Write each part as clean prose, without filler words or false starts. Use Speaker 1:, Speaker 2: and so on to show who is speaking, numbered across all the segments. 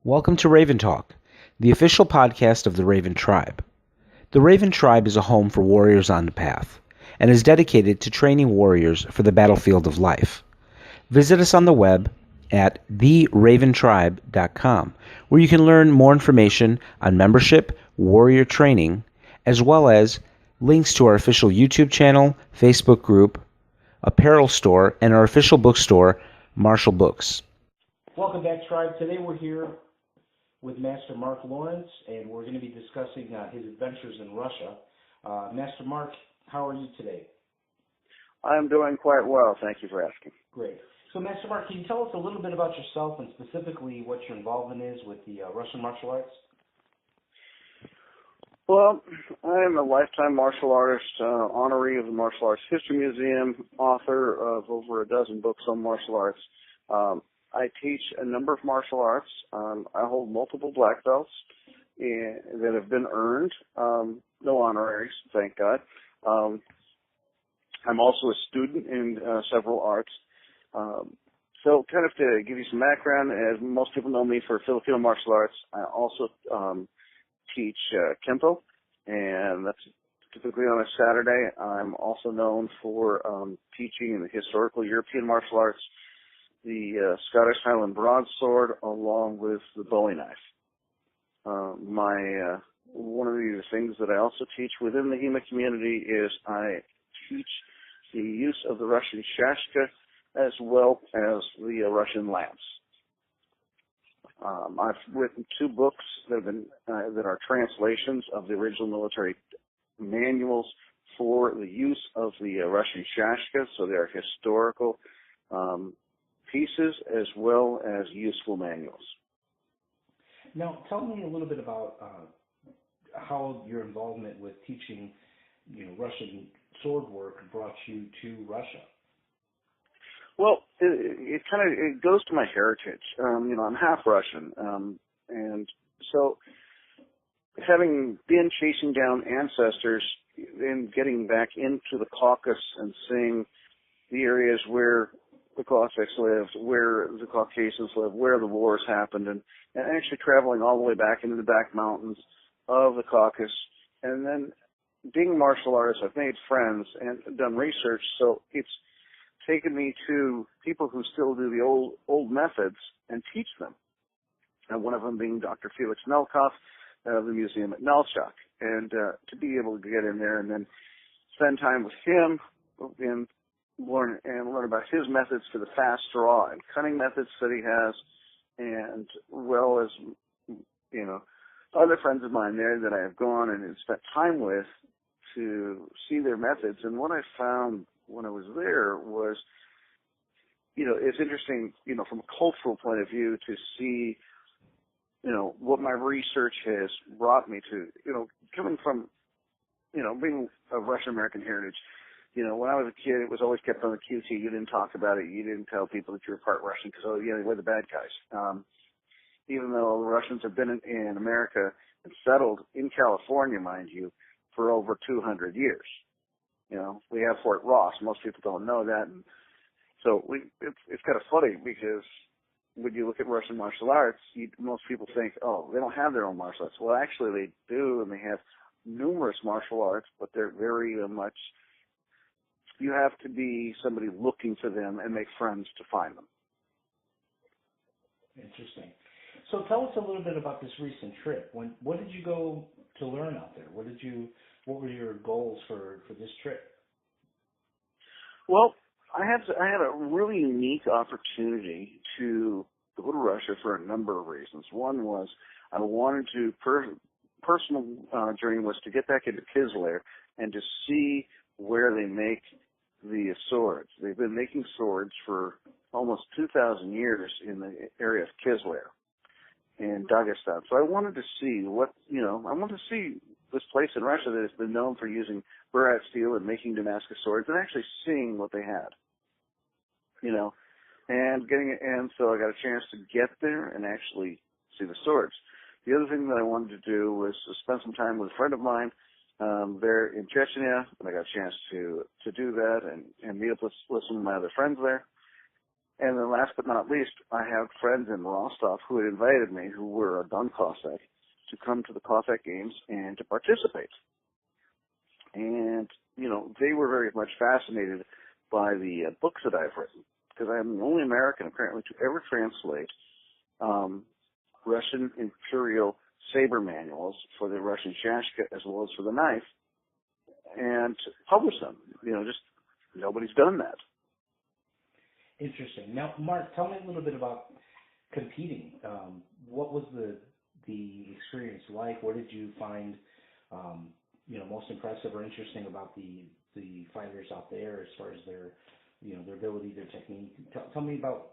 Speaker 1: Welcome to Raven Talk, the official podcast of the Raven Tribe. The Raven Tribe is a home for warriors on the path and is dedicated to training warriors for the battlefield of life. Visit us on the web at theraventribe.com, where you can learn more information on membership, warrior training, as well as links to our official YouTube channel, Facebook group, apparel store, and our official bookstore, Marshall Books. Welcome back, Tribe. Today we're here with Master Marc Lawrence, and we're going to be discussing his adventures in Russia. Master Marc, how are you today?
Speaker 2: I'm doing quite well. Thank you for asking.
Speaker 1: Great. So, Master Marc, can you tell us a little bit about yourself and specifically what your involvement is with the Russian martial arts?
Speaker 2: Well, I am a lifetime martial artist, honoree of the Martial Arts History Museum, author of over a dozen books on martial arts. I teach a number of martial arts. I hold multiple black belts that have been earned. No honoraries, thank God. I'm also a student in several arts. So kind of to give you some background, as most people know me for Filipino martial arts, I also teach Kempo, and that's typically on a Saturday. I'm also known for teaching in the historical European martial arts, the Scottish Highland broadsword, along with the Bowie knife. One of the things that I also teach within the HEMA community is I teach the use of the Russian shashka as well as the Russian lance. I've written two books that are translations of the original military manuals for the use of the Russian shashka, so they are historical pieces as well as useful manuals.
Speaker 1: Now, tell me a little bit about how your involvement with teaching, Russian sword work brought you to Russia.
Speaker 2: Well, it goes to my heritage. I'm half Russian, and so having been chasing down ancestors and getting back into the Caucasus and seeing the areas where the Cossacks lived, where the Caucasians lived, where the wars happened, and actually traveling all the way back into the back mountains of the Caucasus. And then being a martial artist, I've made friends and done research, so it's taken me to people who still do the old methods and teach them. And one of them being Dr. Felix Melkov of the museum at Nalchak. And to be able to get in there and then spend time with him and learn about his methods for the fast draw and cutting methods that he has, and well as other friends of mine there that I have gone and spent time with to see their methods. And what I found when I was there was, it's interesting, from a cultural point of view to see, what my research has brought me to, coming from, being of Russian American heritage. When I was a kid, it was always kept on the QT. You didn't talk about it. You didn't tell people that you were part Russian because, they were the bad guys. Even though the Russians have been in America and settled in California, mind you, for over 200 years. We have Fort Ross. Most people don't know that. And so it's kind of funny because when you look at Russian martial arts, most people think, oh, they don't have their own martial arts. Well, actually they do, and they have numerous martial arts, but they're very much, you have to be somebody looking for them and make friends to find them.
Speaker 1: Interesting. So tell us a little bit about this recent trip. What did you go to learn out there? What were your goals for this trip?
Speaker 2: Well, I had a really unique opportunity to go to Russia for a number of reasons. One was I wanted to, personal journey was to get back into Kislev and to see where they make the swords. They've been making swords for almost 2,000 years in the area of Kislev in Dagestan. So I wanted to see I wanted to see this place in Russia that has been known for using Burat steel and making Damascus swords, and actually seeing what they had. And so I got a chance to get there and actually see the swords. The other thing that I wanted to do was to spend some time with a friend of mine there in Chechnya, and I got a chance to do that and meet up with some of my other friends there. And then last but not least, I have friends in Rostov who had invited me, who were a gun Cossack, to come to the Cossack Games and to participate. And, they were very much fascinated by the books that I've written, because I am the only American apparently to ever translate Russian imperial saber manuals for the Russian shashka as well as for the knife, and publish them. Just nobody's done that.
Speaker 1: Interesting. Now, Mark, tell me a little bit about competing. What was the experience like? What did you find, most impressive or interesting about the fighters out there as far as their ability, their technique? Tell me about,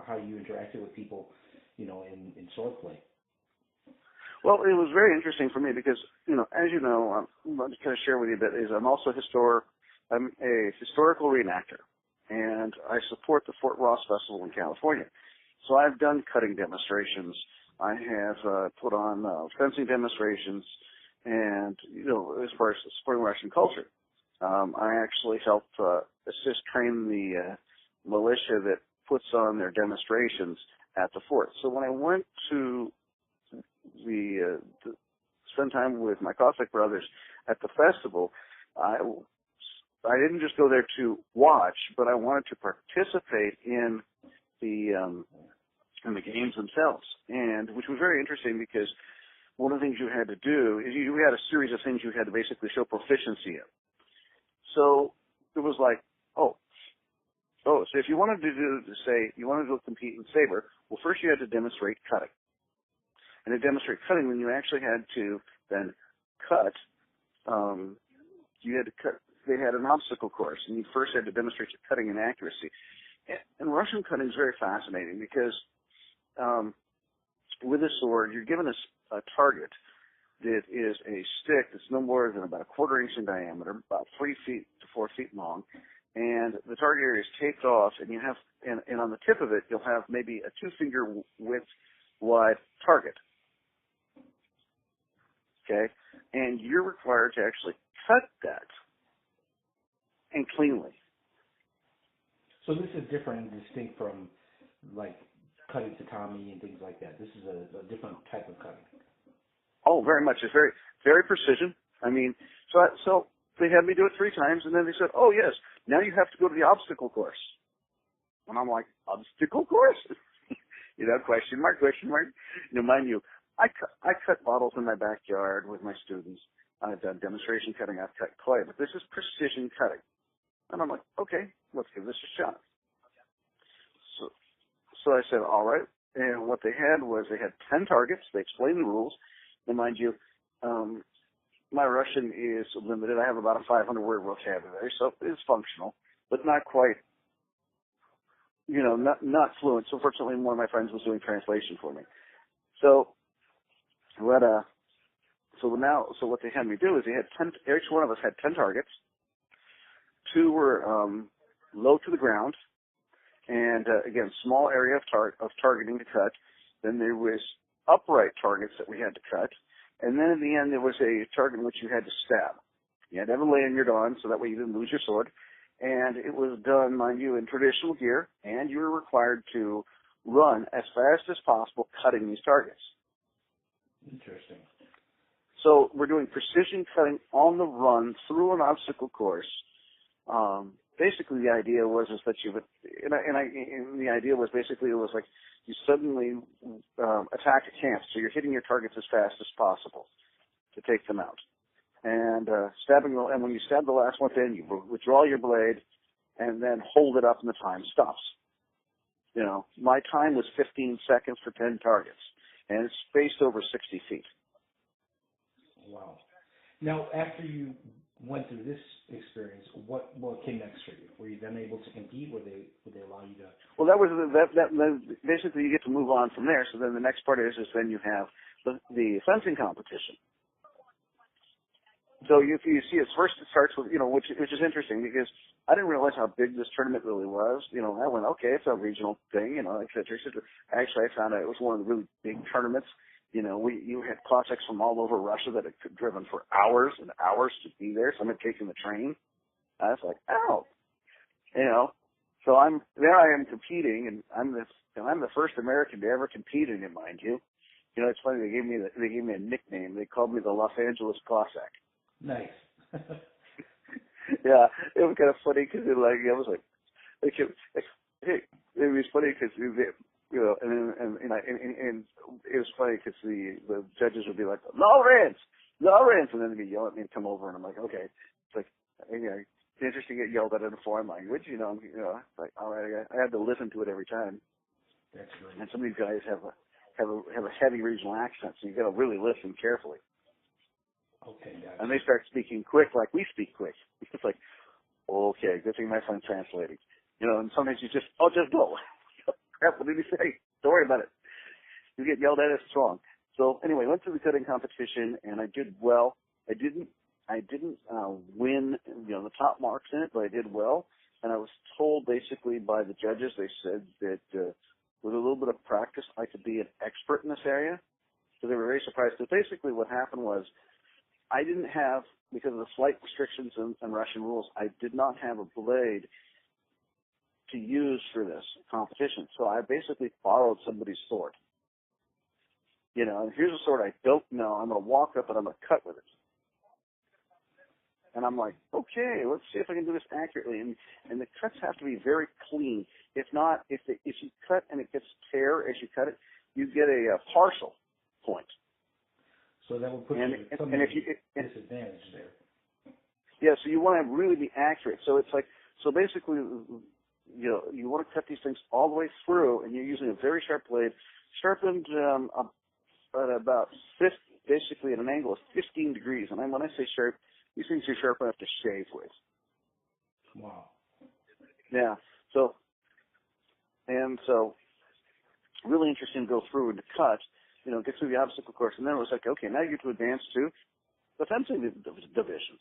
Speaker 1: how you interacted with people, in swordplay.
Speaker 2: Well, it was very interesting for me because, as you know, I'll just kind of share with you a bit, is I'm a historical reenactor, and I support the Fort Ross Festival in California. So I've done cutting demonstrations. I have put on fencing demonstrations, and, as far as supporting Russian culture. I actually helped assist train the militia that puts on their demonstrations at the fort. So when I went to spend time with my Cossack brothers at the festival, I didn't just go there to watch, but I wanted to participate in the games themselves, and which was very interesting because one of the things you had to do is you had a series of things you had to basically show proficiency in. So it was like, so if you wanted to compete in saber, well, first you had to demonstrate cutting. And to demonstrate cutting, then you actually had to then cut. They had an obstacle course, and you first had to demonstrate your cutting and accuracy. And Russian cutting is very fascinating because with a sword, you're given a target that is a stick that's no more than about a quarter inch in diameter, about 3 feet to 4 feet long, and the target area is taped off, and you have, and on the tip of it, you'll have maybe a 2-finger width wide target. Okay? And you're required to actually cut that, and cleanly.
Speaker 1: So this is different and distinct from, like, cutting tatami and things like that. This is a different type of cutting.
Speaker 2: Oh, very much. It's very, very precision. I mean, so they had me do it 3 times, and then they said, "Oh yes, now you have to go to the obstacle course." And I'm like, "Obstacle course?" Question mark. Mind you, I cut bottles in my backyard with my students. I've done demonstration cutting. I've cut clay, but this is precision cutting. And I'm like, okay, let's give this a shot. So I said, all right. And what they had 10 targets. They explained the rules. And mind you, my Russian is limited. I have about a 500-word vocabulary, so it's functional, but not quite, not fluent. So fortunately, one of my friends was doing translation for me. So what they had me do is each one of us had 10 targets. 2 were low to the ground, and again, small area of targeting to cut. Then there was upright targets that we had to cut, and then at the end there was a target in which you had to stab. You had to have a lanyard on, so that way you didn't lose your sword. And it was done, mind you, in traditional gear, and you were required to run as fast as possible cutting these targets.
Speaker 1: Interesting.
Speaker 2: So we're doing precision cutting on the run through an obstacle course. Basically, the idea was that you would, the idea was basically it was like you suddenly attack a camp, so you're hitting your targets as fast as possible to take them out. And and when you stab the last one, then you withdraw your blade and then hold it up, and the time stops. My time was 15 seconds for 10 targets, and it's spaced over 60 feet.
Speaker 1: Wow. Now, after you went through this experience, what came next for you? Were you then able to compete? Would they allow you to?
Speaker 2: Well, that basically you get to move on from there. So then the next part is then you have the fencing competition. So you see, it starts with which is interesting because I didn't realize how big this tournament really was. I went, okay, it's a regional thing, et cetera, et cetera. Actually, I found out it was one of the really big tournaments. You had Cossacks from all over Russia that had driven for hours and hours to be there. Some had taken the train. I was like, ow, So there I am competing, and I'm the first American to ever compete in it, mind you. You know, it's funny, they gave me a nickname. They called me the Los Angeles Cossack.
Speaker 3: Nice.
Speaker 2: Yeah, it was kind of funny because it was funny because you know, and it was funny because the judges would be like, Lawrence, and then they'd yell at me and come over, and I'm like, okay, it's like, you know, it's interesting to get yelled at in a foreign language, you know, like, all right, I had to listen to it every time.
Speaker 3: That's great.
Speaker 2: And some of these guys have a heavy regional accent, so you got to really listen carefully.
Speaker 3: Okay, gotcha.
Speaker 2: And they start speaking quick like we speak quick. It's like, okay, good thing my friend's translating. You know, and sometimes you just go. Crap, what did he say? Don't worry about it. You get yelled at, it's wrong. So anyway, went through the cutting competition and I did well. I didn't win, you know, the top marks in it, but I did well. And I was told basically by the judges, they said that with a little bit of practice, I could be an expert in this area. So they were very surprised. Because basically what happened was I didn't have, because of the flight restrictions and Russian rules, I did not have a blade to use for this competition. So I basically borrowed somebody's sword. You know, and here's a sword I don't know. I'm going to walk up and I'm going to cut with it. And I'm like, okay, let's see if I can do this accurately. And the cuts have to be very clean. If not, if you cut and it gets tear as you cut it, you get a partial point.
Speaker 3: So that will put you at some disadvantage there.
Speaker 2: Yeah, so you want to really be accurate. So it's like, so basically, you know, you want to cut these things all the way through, and you're using a very sharp blade, sharpened at about basically at an angle of 15 degrees. And when I say sharp, these things are sharp enough to shave with.
Speaker 3: Wow.
Speaker 2: Yeah. So really interesting to go through and to cut, you know, get through the obstacle course. And then it was like, okay, now you get to advance to the fencing division.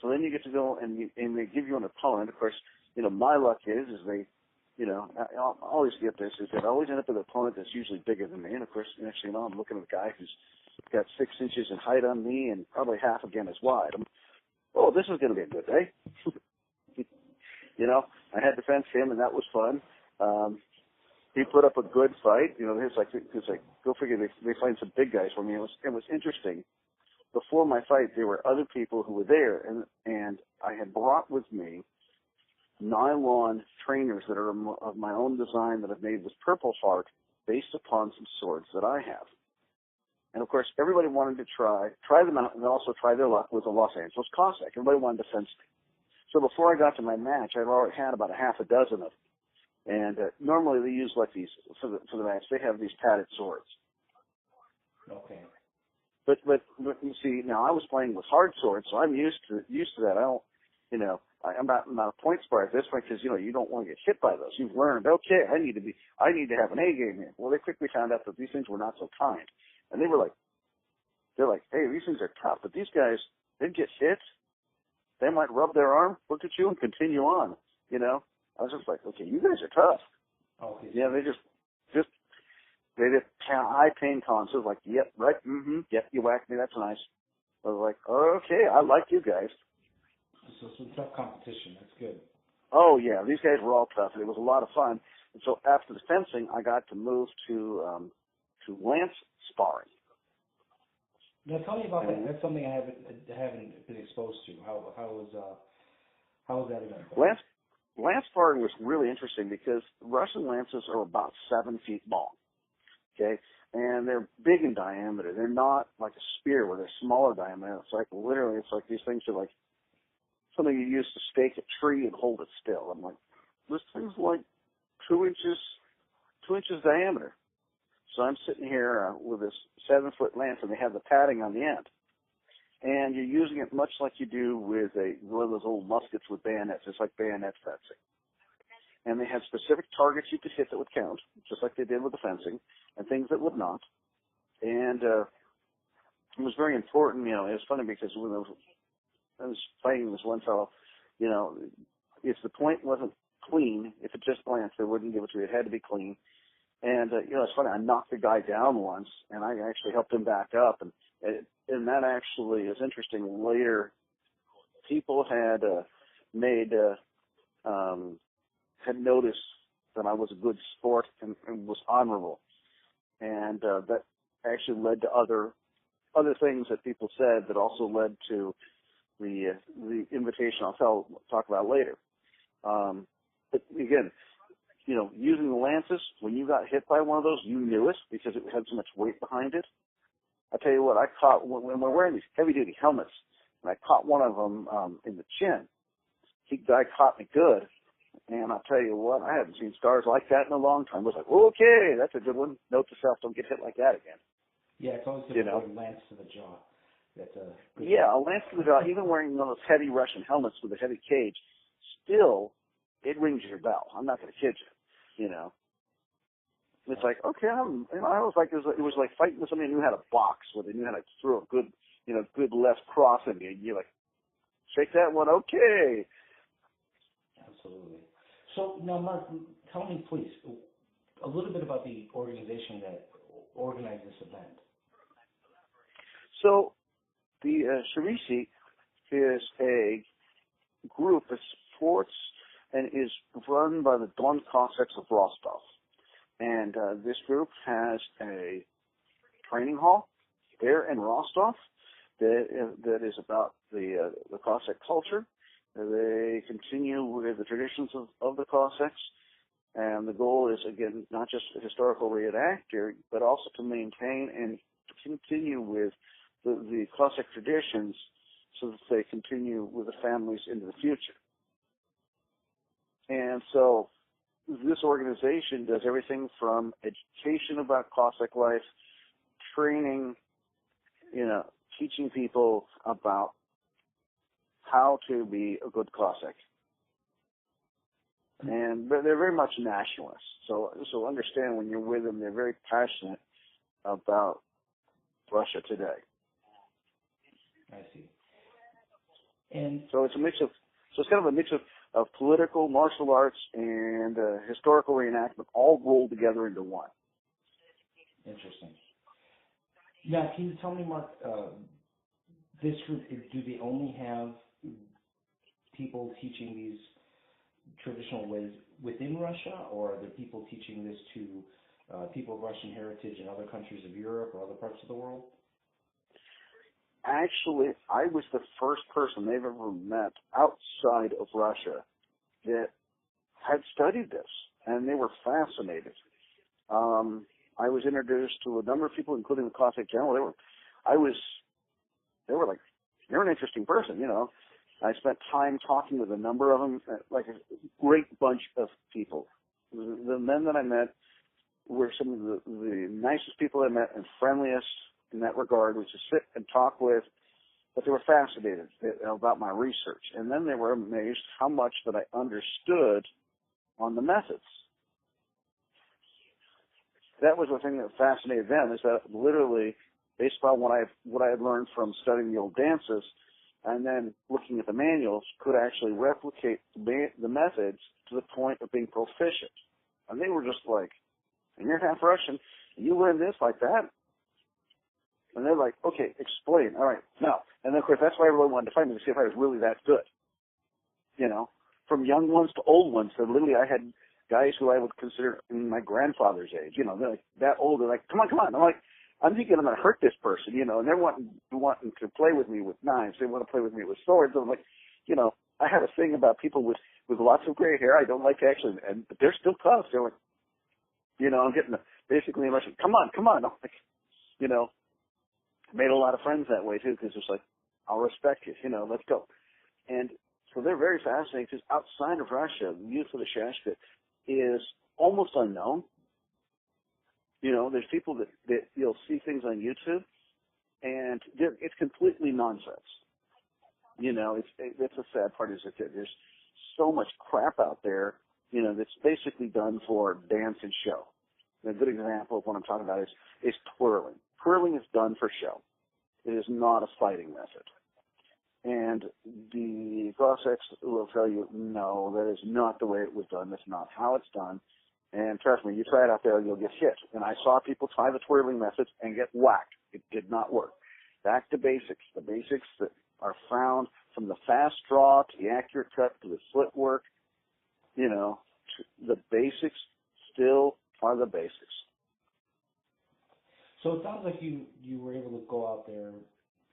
Speaker 2: So then you get to go and they give you an opponent. Of course, you know, my luck is they, you know, I always get this, is that I always end up with an opponent that's usually bigger than me. And of course, next thing you know, I'm looking at a guy who's got 6 inches in height on me and probably half again as wide. Oh, this is going to be a good day. You know, I had to fence him, and that was fun. He put up a good fight. You know, it's like go figure, they find some big guys for me. It was interesting. Before my fight, there were other people who were there, and I had brought with me nylon trainers that are of my own design that I've made with Purple Heart based upon some swords that I have. And of course, everybody wanted to try them out and also try their luck with the Los Angeles Cossack. Everybody wanted to fence me. So before I got to my match, I'd already had about a half a dozen of them. And normally they use like these for the match. They have these padded swords.
Speaker 3: Okay.
Speaker 2: But you see, now I was playing with hard swords, so I'm used to that. I don't, you know, I'm not a point star at this point because, you know, you don't want to get hit by those. You've learned, okay, I need to have an A game here. Well, they quickly found out that these things were not so kind, and they're like, hey, these things are tough, but these guys, they get hit, they might rub their arm, look at you, and continue on. You know, I was just like, okay, you guys are tough.
Speaker 3: Okay.
Speaker 2: Yeah, they did high pain cons. So it was like, yep, right, yep, you whacked me, that's nice. I was like, okay, I like you guys.
Speaker 3: So some tough competition. That's good.
Speaker 2: Oh yeah, these guys were all tough. It was a lot of fun. And so after the fencing, I got to move to lance sparring.
Speaker 3: Now tell me about that. That's something I haven't been exposed to. How was that event?
Speaker 2: Lance sparring was really interesting because Russian lances are about 7 feet long. Okay, and they're big in diameter. They're not like a spear where they're smaller diameter. It's like literally, it's like these things are like something you use to stake a tree and hold it still. I'm like, this thing's like 2 inches diameter. So I'm sitting here with this 7-foot lance, and they have the padding on the end. And you're using it much like you do with one of those old muskets with bayonets. It's like bayonet fencing. And they had specific targets you could hit that would count, just like they did with the fencing, and things that would not. And it was very important. You know, it was funny because when I was fighting this one fellow, you know, if the point wasn't clean, if it just glanced, they wouldn't give it to you. It had to be clean. And, you know, it's funny, I knocked the guy down once, and I actually helped him back up. And that actually is interesting. Later, people had made had noticed that I was a good sport and was honorable. And that actually led to other things that people said that also led to the invitation I'll talk about later. But again, using the lances, when you got hit by one of those, you knew it because it had so much weight behind it. I tell you what, I caught, when we're wearing these heavy-duty helmets, and I caught one of them in the chin. The guy caught me good, and I'll tell you what, I haven't seen scars like that in a long time. I was like, okay, that's a good one. Note to self, don't get hit like that again.
Speaker 3: Yeah, it's always good to avoid a lance to the jaw. That's a good
Speaker 2: a lance to the jaw, even wearing one of those heavy Russian helmets with a heavy cage, still, it rings your bell. I'm not going to kid you, It's like, okay, I was like, it was like fighting with somebody who knew how to box, where they knew how to throw a good, good left cross in you. You're like, shake that one, okay.
Speaker 3: Absolutely. So now, Mark, tell me, please, a little bit about the organization that organized this event.
Speaker 2: So the Sharisi is a group that supports and is run by the Don Cossacks of Rostov. And this group has a training hall there in Rostov that is about the Cossack culture. They continue with the traditions of the Cossacks, and the goal is, again, not just historical reenacting, but also to maintain and to continue with the Cossack traditions so that they continue with the families into the future. And so this organization does everything from education about Cossack life, training, teaching people about how to be a good Cossack. And they're very much nationalists. So understand when you're with them, they're very passionate about Russia today.
Speaker 3: I see. And
Speaker 2: so it's kind of a mix of political, martial arts, and historical reenactment all rolled together into one.
Speaker 3: Interesting. Now, can you tell me, Mark, this group, do they only have people teaching these traditional ways within Russia, or are there people teaching this to people of Russian heritage in other countries of Europe or other parts of the world?
Speaker 2: Actually, I was the first person they've ever met outside of Russia that had studied this, and they were fascinated. I was introduced to a number of people, including the Cossack General. They were like, you're an interesting person, I spent time talking with a number of them, like a great bunch of people. The men that I met were some of the nicest people I met and friendliest in that regard, which is sit and talk with, but they were fascinated about my research. And then they were amazed how much that I understood on the methods. That was the thing that fascinated them, is that literally, based on what I had learned from studying the old dances, and then looking at the manuals, could actually replicate the methods to the point of being proficient. And they were just like, and you're half Russian, and you learn this like that? And they're like, okay, explain. All right, now. And then, of course, that's why I really wanted to find me, to see if I was really that good. From young ones to old ones. So literally I had guys who I would consider in my grandfather's age. They're like that old. They're like, come on. I'm like, I'm thinking I'm going to hurt this person, and they're wanting to play with me with knives. They want to play with me with swords. I'm like, I have a thing about people with lots of gray hair. I don't like actually, but they're still tough. They're like, I'm getting basically a Russian, come on. I'm like, made a lot of friends that way too, because it's like, I'll respect you, let's go. And so they're very fascinating, because outside of Russia, the use of the shashka is almost unknown. There's people that you'll see things on YouTube, and it's completely nonsense. That's the sad part, is that there's so much crap out there, that's basically done for dance and show. A good example of what I'm talking about is twirling. Twirling is done for show. It is not a fighting method. And the Cossacks will tell you, no, that is not the way it was done. That's not how it's done. And trust me, you try it out there, you'll get hit. And I saw people try the twirling methods and get whacked. It did not work. Back to basics. The basics that are found from the fast draw to the accurate cut to the slit work, the basics still are the basics.
Speaker 3: So it sounds like you were able to go out there,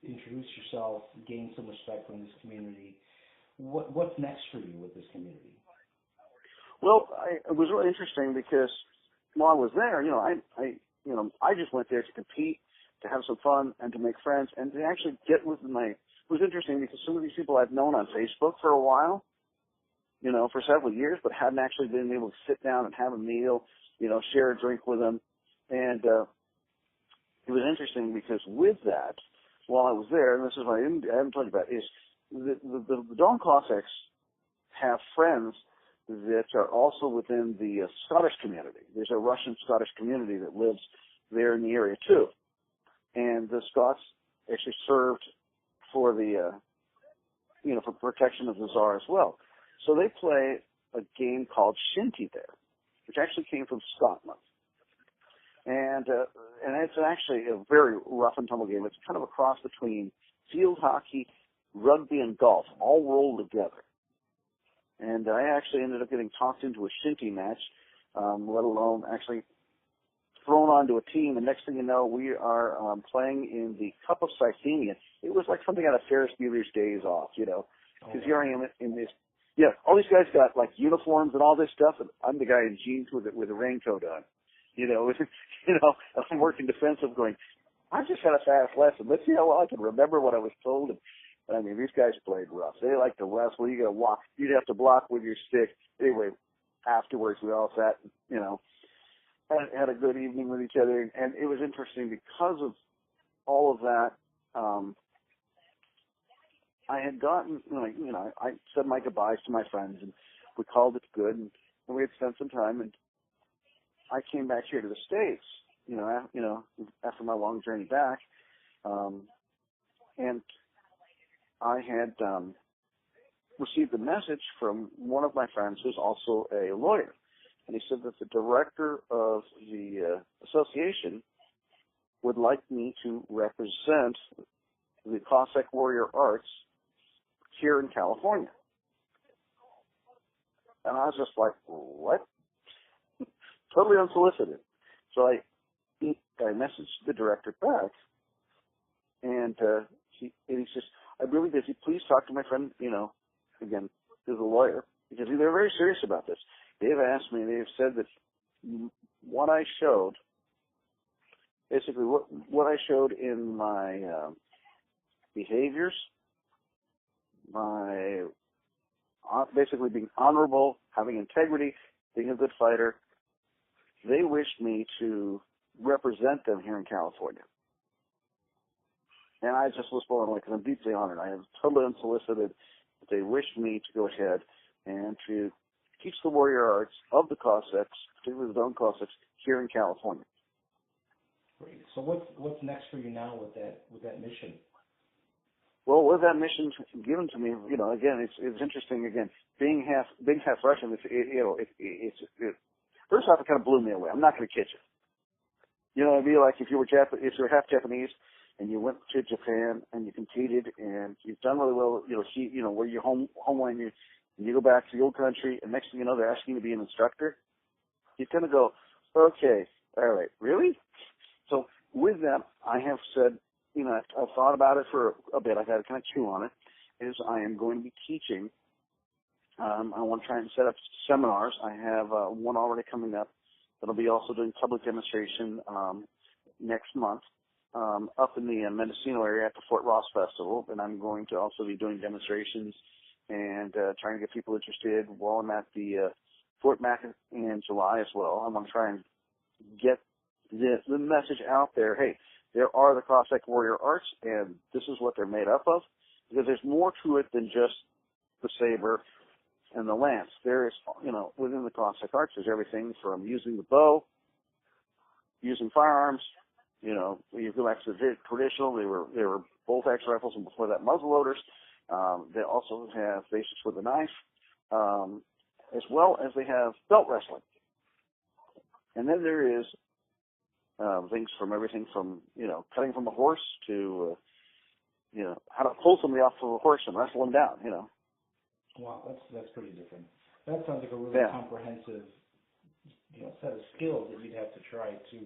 Speaker 3: introduce yourself, gain some respect from this community. What's next for you with this community?
Speaker 2: Well, it was really interesting because while I was there, I just went there to compete, to have some fun, and to make friends, and to actually get with my. It was interesting because some of these people I've known on Facebook for a while, for several years, but hadn't actually been able to sit down and have a meal, share a drink with them, and it was interesting because with that, while I was there, and this is what I haven't told you about, is the Don Cossacks have friends that are also within the Scottish community. There's a Russian-Scottish community that lives there in the area too. And the Scots actually served for the, for protection of the Tsar as well. So they play a game called shinty there, which actually came from Scotland. And it's actually a very rough and tumble game. It's kind of a cross between field hockey, rugby, and golf, all rolled together. And I actually ended up getting talked into a shinty match, let alone actually thrown onto a team. And next thing you know, we are playing in the Cup of Cythenia. It was like something out of Ferris Bueller's Days Off, because here I am in this. Yeah, all these guys got like uniforms and all this stuff, and I'm the guy in jeans with a raincoat on. I'm working defensive, going, I just had a fast lesson. Let's see how well I can remember what I was told. I mean, these guys played rough. They like to wrestle. You got to walk. You'd have to block with your stick. Anyway, afterwards we all sat, had a good evening with each other, and it was interesting because of all of that. I had gotten, I said my goodbyes to my friends, and we called it good, and we had spent some time, and I came back here to the States, after my long journey back, and I had received a message from one of my friends who's also a lawyer, and he said that the director of the association would like me to represent the Cossack Warrior Arts here in California. And I was just like, what? Totally unsolicited. So I messaged the director back, and he says, I'm really busy. Please talk to my friend, again, who's a lawyer, because they're very serious about this. They've asked me, they've said that what I showed, basically what I showed in my behaviors, my basically being honorable, having integrity, being a good fighter, they wished me to represent them here in California. And I just was blown away because I'm deeply honored. I am totally unsolicited. They wished me to go ahead and to teach the warrior arts of the Cossacks, particularly the Don Cossacks, here in California.
Speaker 3: Great. So what's next for you now with that mission?
Speaker 2: Well, with that mission given to me, again, it's interesting. Again, being half Russian, first off, it kind of blew me away. I'm not going to kid you. It'd be like if you were half Japanese and you went to Japan and you competed and you've done really well, where you're home when you go back to the old country, and next thing you know, they're asking you to be an instructor. You kind of go, okay, all right, really? So with that, I have said, I've thought about it for a bit. I've had to kind of chew on it. Is I am going to be teaching. I want to try and set up seminars. I have one already coming up that'll be also doing public demonstration next month up in the Mendocino area at the Fort Ross Festival, and I'm going to also be doing demonstrations and trying to get people interested while I'm at the Fort Mac in July as well. I want to try and get the message out there. Hey, there are the Cossack warrior arts, and this is what they're made up of, because there's more to it than just the saber and the lance. There is, within the Cossack arts, there's everything from using the bow, using firearms. You go back to the traditional, they were bolt-action rifles, and before that, muzzle loaders. They also have basics with a knife, as well as they have belt wrestling. And then there is things from everything from, cutting from a horse to, how to pull somebody off of a horse and wrestle them down,
Speaker 3: Wow, that's pretty different. That sounds like a really comprehensive, set of skills that you'd have to try to,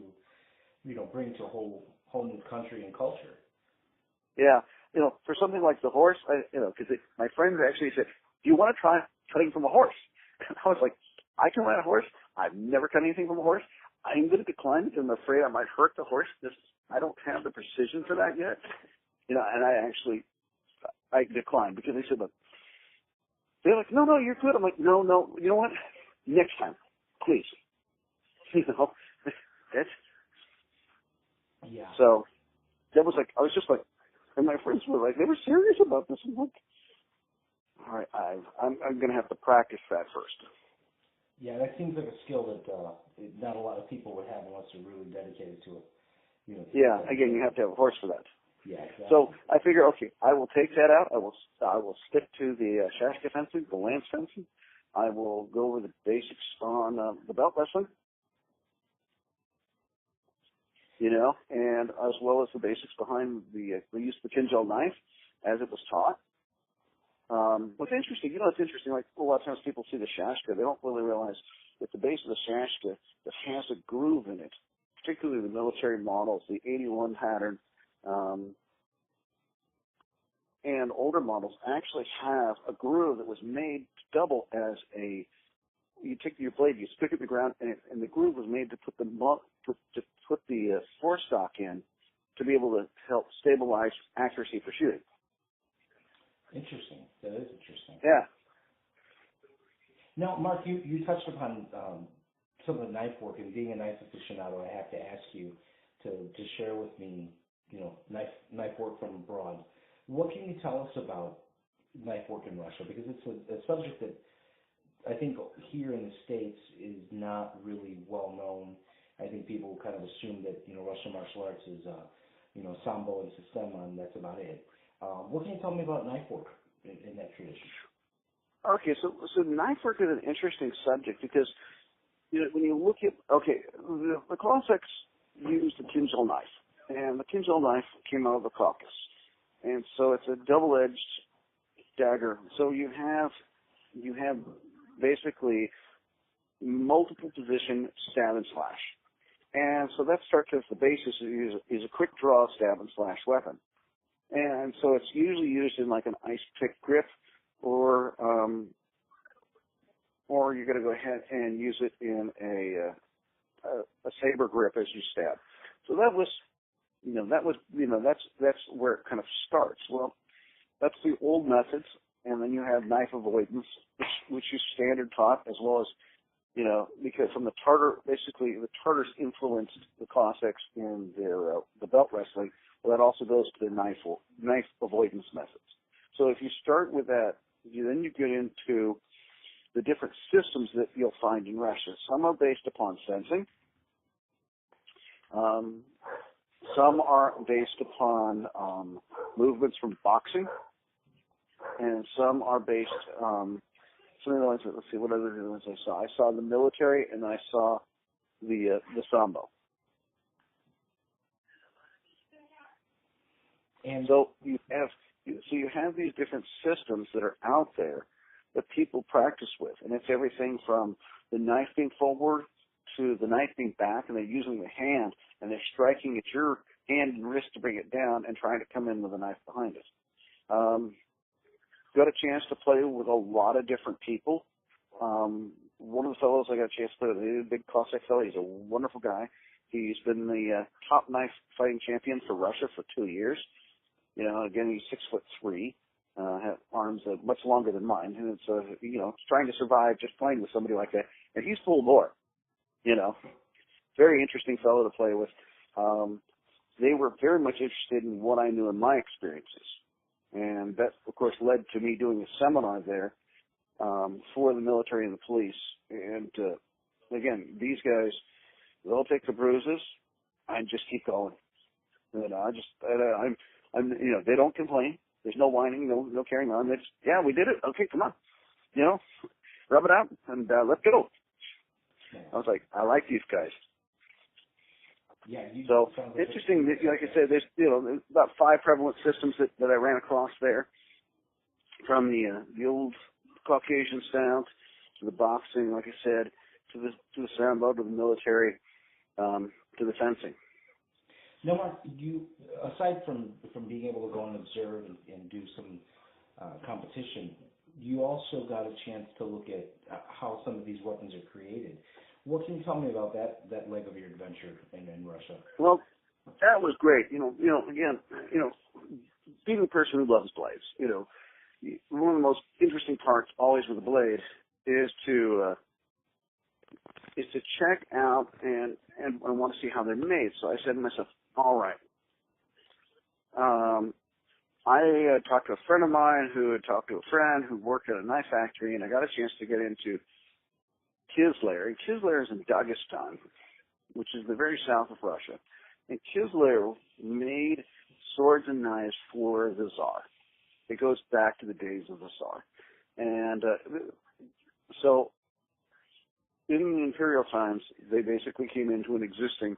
Speaker 3: bring to a whole new country and culture.
Speaker 2: Yeah. For something like the horse, because my friends actually said, do you want to try cutting from a horse? And I was like, I can ride a horse. I've never cut anything from a horse. I'm going to decline because I'm afraid I might hurt the horse. I don't have the precision for that yet. And I declined because they said, look, they're like, no, you're good. I'm like, no, you know what? Next time, please. That's,
Speaker 3: yeah.
Speaker 2: So that was like, I was just like, and my friends were like, they were serious about this. I'm like, all right, I'm going to have to practice that first.
Speaker 3: Yeah, that seems like a skill that not a lot of people would have unless they're really dedicated to it.
Speaker 2: Yeah, again, you have to have a horse for that.
Speaker 3: Yeah, exactly.
Speaker 2: So I figure, okay, I will take that out. I will stick to the Shashka fencing, the lance fencing. I will go over the basics on the belt wrestling, and as well as the basics behind the use of the Kinjal knife as it was taught. What's interesting, it's interesting, like a lot of times people see the Shashka, they don't really realize that the base of the Shashka that has a groove in it, particularly the military models, the 81 pattern, and older models actually have a groove that was made to double as you take your blade, you stick it in the ground, and the groove was made to put the forestock in to be able to help stabilize accuracy for shooting.
Speaker 3: Interesting. That is interesting.
Speaker 2: Yeah.
Speaker 3: Now, Mark, you touched upon some of the knife work, and being a knife aficionado, I have to ask you to share with me, knife work from abroad. What can you tell us about knife work in Russia? Because it's a subject that I think here in the States is not really well known. I think people kind of assume that, Russian martial arts is, Sambo and Sistema, and that's about it. What can you tell me about knife work in that tradition?
Speaker 2: Okay, so knife work is an interesting subject because, when you look at, the Cossacks used the Kinjal knife, and the Kinjal knife came out of the Caucasus. And so it's a double-edged dagger. So you have basically multiple position stab and slash. And so that starts as the basis is a quick draw stab and slash weapon. And so it's usually used in like an ice pick grip, or you're going to go ahead and use it in a saber grip as you stab. So that's where it kind of starts. Well, that's the old methods, and then you have knife avoidance, which is standard taught, as well as, because from the Tartars influenced the Cossacks in their the belt wrestling. Well, that also goes to their knife avoidance methods. So if you start with that, then you get into the different systems that you'll find in Russia. Some are based upon fencing. Some are based upon movements from boxing, and some are based. Some of the ones. Let's see, what other ones I saw? I saw the military, and I saw the Sambo. And so you have these different systems that are out there that people practice with, and it's everything from the knife being forward to the knife being back, and they're using the hand, and they're striking at your hand and wrist to bring it down and trying to come in with a knife behind it. Got a chance to play with a lot of different people. One of the fellows I got a chance to play with, he's a big Cossack fellow. He's a wonderful guy. He's been the top knife fighting champion for Russia for 2 years. Again, he's 6'3", have arms much longer than mine, and it's trying to survive just playing with somebody like that. And he's full bore. Very interesting fellow to play with. They were very much interested in what I knew in my experiences. And that, of course, led to me doing a seminar there for the military and the police. And, again, these guys, they'll take the bruises and just keep going. They don't complain. There's no whining, no carrying on. They just, yeah, we did it. Okay, come on. Rub it out and let's go. I was like, I like these guys.
Speaker 3: Yeah.
Speaker 2: So interesting. Like I said, there's about 5 prevalent systems that I ran across there, from the old Caucasian style, to the boxing, like I said, to the sambo, to the military, to the fencing.
Speaker 3: Now, Mark, you, aside from being able to go and observe and do some competition, you also got a chance to look at how some of these weapons are created. What can you tell me about that leg of your adventure in Russia?
Speaker 2: Well, that was great. Again, being a person who loves blades, one of the most interesting parts always with a blade is to check out and want to see how they're made. So I said to myself, all right. I talked to a friend of mine who had talked to a friend who worked at a knife factory, and I got a chance to get into Kizlyar. And Kizlyar is in Dagestan, which is the very south of Russia. And Kizlyar made swords and knives for the Tsar. It goes back to the days of the Tsar. And so in the imperial times, they basically came into an existing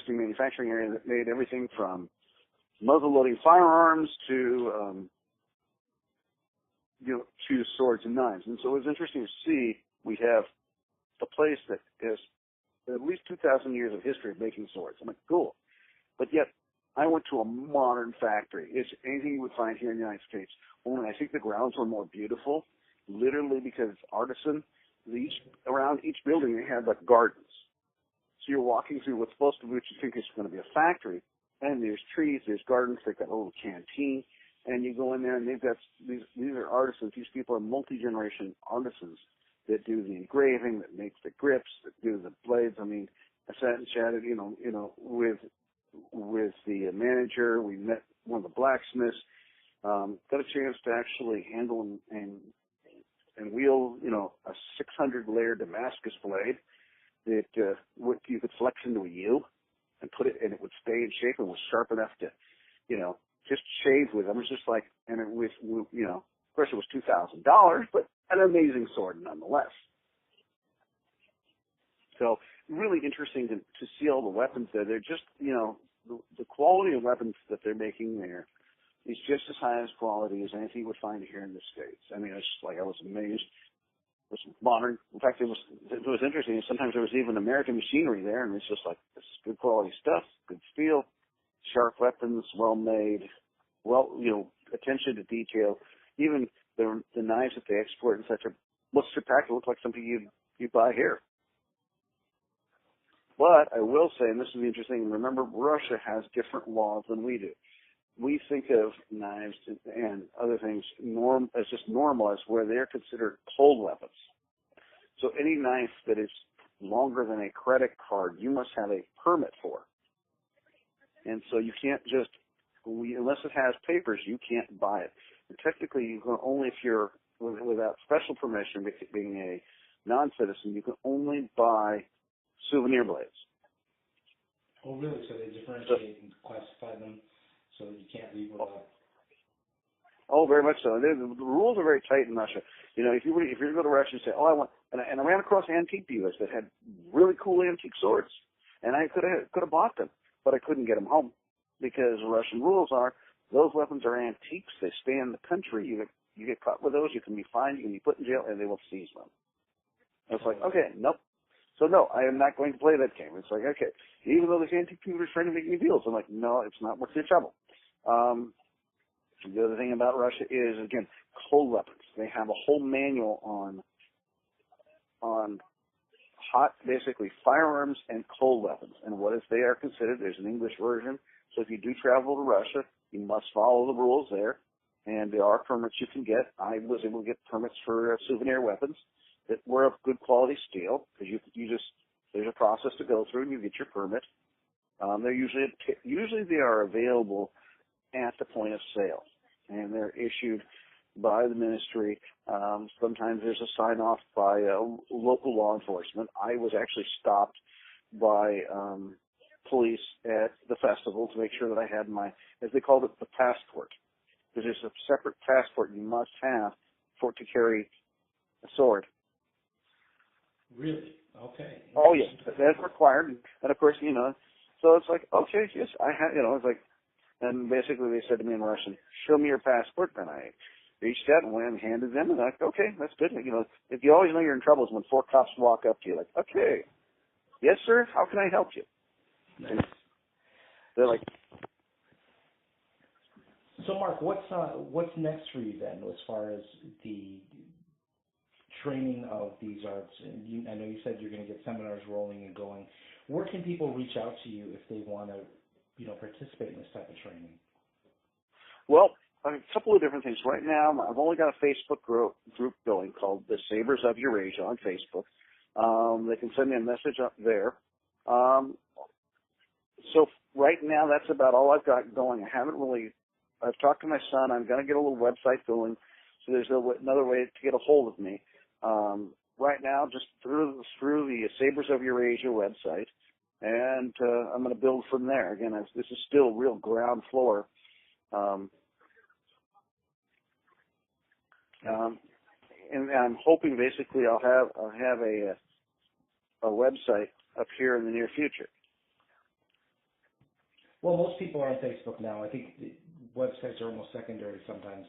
Speaker 2: manufacturing area that made everything from muzzle-loading firearms to swords and knives. And so it was interesting to see we have a place that has at least 2,000 years of history of making swords. I'm like, cool. But yet, I went to a modern factory. It's anything you would find here in the United States. Only I think the grounds were more beautiful, literally because it's artisan. Around each building, they had like gardens. So you're walking through what's supposed to be, what you think is going to be a factory, and there's trees, there's gardens, they've got a little canteen, and you go in there and they've got, these are artisans. These people are multi-generation artisans that do the engraving, that makes the grips, that do the blades. I mean, I sat and chatted, with the manager. We met one of the blacksmiths, got a chance to actually handle and wheel, a 600-layer Damascus blade that you could flex into a U and put it, and it would stay in shape and was sharp enough to, just shave with. I was just like, and it was, of course it was $2,000, but an amazing sword nonetheless. So really interesting to see all the weapons there. They're just, the quality of weapons that they're making there is just as high as quality as anything you would find here in the States. I mean, it's like I was amazed. It was modern. In fact, it was interesting. Sometimes there was even American machinery there, and it's just like, this is good quality stuff, good steel, sharp weapons, well made, attention to detail. Even the knives that they export and such looks packed, look like something you buy here. But I will say, and this is interesting, remember Russia has different laws than we do. We think of knives and other things as just normal, as where they're considered cold weapons. So any knife that is longer than a credit card, you must have a permit for. And so you can't just, unless it has papers, you can't buy it. And technically, you can only, if you're without special permission, being a non-citizen, you can only buy souvenir blades.
Speaker 3: Oh, really? So they differentiate and classify them so that you can't leave without.
Speaker 2: Oh, very much so. The rules are very tight in Russia. If you were to go to Russia and say, "Oh, I want," and I ran across antique dealers that had really cool antique swords, and I could have bought them, but I couldn't get them home because Russian rules are those weapons are antiques. They stay in the country. You get caught with those, you can be fined, you can be put in jail, and they will seize them. And it's like, okay, nope. So no, I am not going to play that game. It's like, okay, even though this antique dealer is trying to make me deals, I'm like, no, it's not worth your trouble. The other thing about Russia is, again, cold weapons. They have a whole manual on hot, basically firearms and cold weapons, and what if they are considered. There's an English version, so if you do travel to Russia, you must follow the rules there, and there are permits you can get. I was able to get permits for souvenir weapons that were of good quality steel, because there's a process to go through, and you get your permit. They're usually they are available at the point of sale, and they're issued by the ministry. Sometimes there's a sign-off by local law enforcement. I was actually stopped by police at the festival to make sure that I had my, as they called it, the passport. Because there's a separate passport you must have to carry a sword.
Speaker 3: Really? Okay.
Speaker 2: Oh, yes. That's required. And, of course, so it's like, okay, yes, I had, it's like, and basically they said to me in Russian, show me your passport. And I reached out and went and handed them, and I'm like, okay, that's good. You know, if you always know you're in trouble is when 4 cops walk up to you, like, okay, yes, sir, how can I help you? And they're like,
Speaker 3: so Mark, what's next for you then, as far as the training of these arts? And I know you said you're going to get seminars rolling and going. Where can people reach out to you if they want to, participate in this type of training?
Speaker 2: well, a couple of different things. Right now, I've only got a Facebook group going called the Sabers of Eurasia on Facebook. They can send me a message up there. So right now, that's about all I've got going. I've talked to my son. I'm going to get a little website going, so there's another way to get a hold of me. Right now, just through the Sabers of Eurasia website, and I'm going to build from there. Again, this is still real ground floor. And I'm hoping basically I'll have a website up here in the near future.
Speaker 3: Well, most people are on Facebook now. I think the websites are almost secondary sometimes.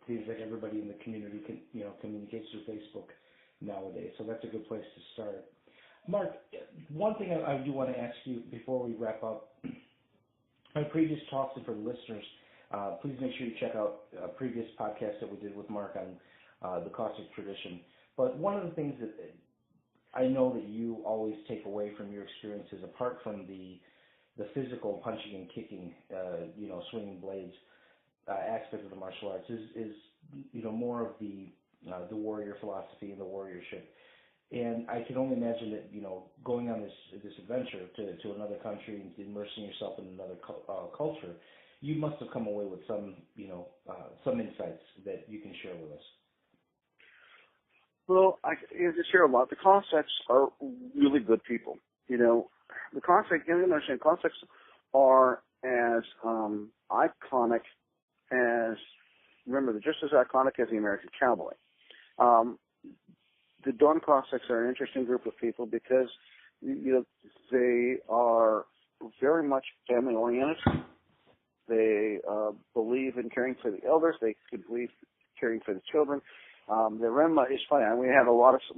Speaker 3: Seems like everybody in the community communicates through Facebook nowadays, so that's a good place to start. Mark, one thing I do want to ask you before we wrap up, my previous talks, and for the listeners, please make sure you check out a previous podcast that we did with Marc on the Cossak tradition. But one of the things that I know that you always take away from your experiences, apart from the physical punching and kicking, swinging blades aspect of the martial arts, is more of the warrior philosophy and the warriorship. And I can only imagine that, going on this adventure to another country and immersing yourself in another culture, you must have come away with some insights that you can share with us.
Speaker 2: Well, I can share a lot. The Cossacks are really good people. The Cossacks, you understand, Cossacks are as iconic as, remember, they're just as iconic as the American cowboy. The Don Cossacks are an interesting group of people because, they are very much family-oriented. They believe in caring for the elders. They believe caring for the children. The Remma is funny. We have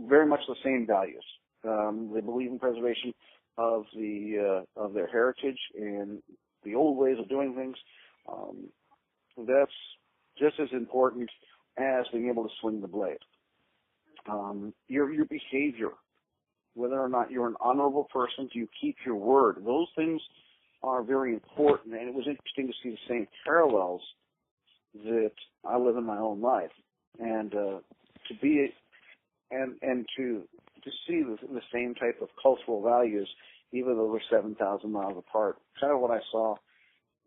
Speaker 2: very much the same values. They believe in preservation of their heritage and the old ways of doing things. That's just as important as being able to swing the blade. Your behavior, whether or not you're an honorable person, do you keep your word? Those things are very important, and it was interesting to see the same parallels that I live in my own life, and to see the same type of cultural values, even though we're 7,000 miles apart. Kind of what I saw,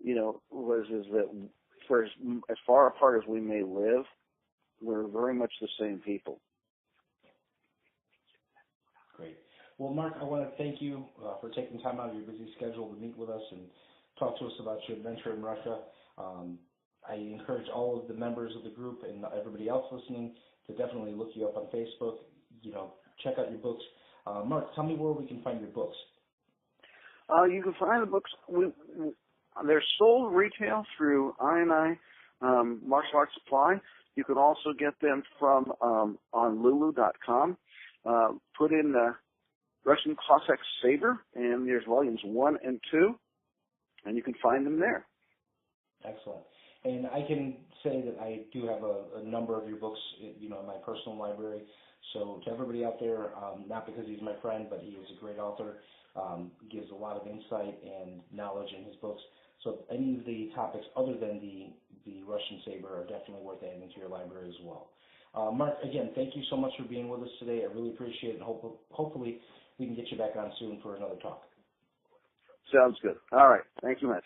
Speaker 2: is that for as far apart as we may live, we're very much the same people.
Speaker 3: Great. Well, Marc, I want to thank you for taking time out of your busy schedule to meet with us and talk to us about your adventure in Russia. I encourage all of the members of the group and everybody else listening to definitely look you up on Facebook. Check out your books. Marc, tell me where we can find your books.
Speaker 2: You can find the books. They're sold retail through I&I Martial Arts Supply. You can also get them from on Lulu.com. Put in Russian Cossack Saber, and there's volumes 1 and 2, and you can find them there.
Speaker 3: Excellent. And I can say that I do have a number of your books, in my personal library. So to everybody out there, not because he's my friend, but he is a great author, gives a lot of insight and knowledge in his books. So any of the topics other than the Russian Saber are definitely worth adding to your library as well. Marc, again, thank you so much for being with us today. I really appreciate it, and hopefully we can get you back on soon for another talk.
Speaker 2: Sounds good. All right. Thank you much.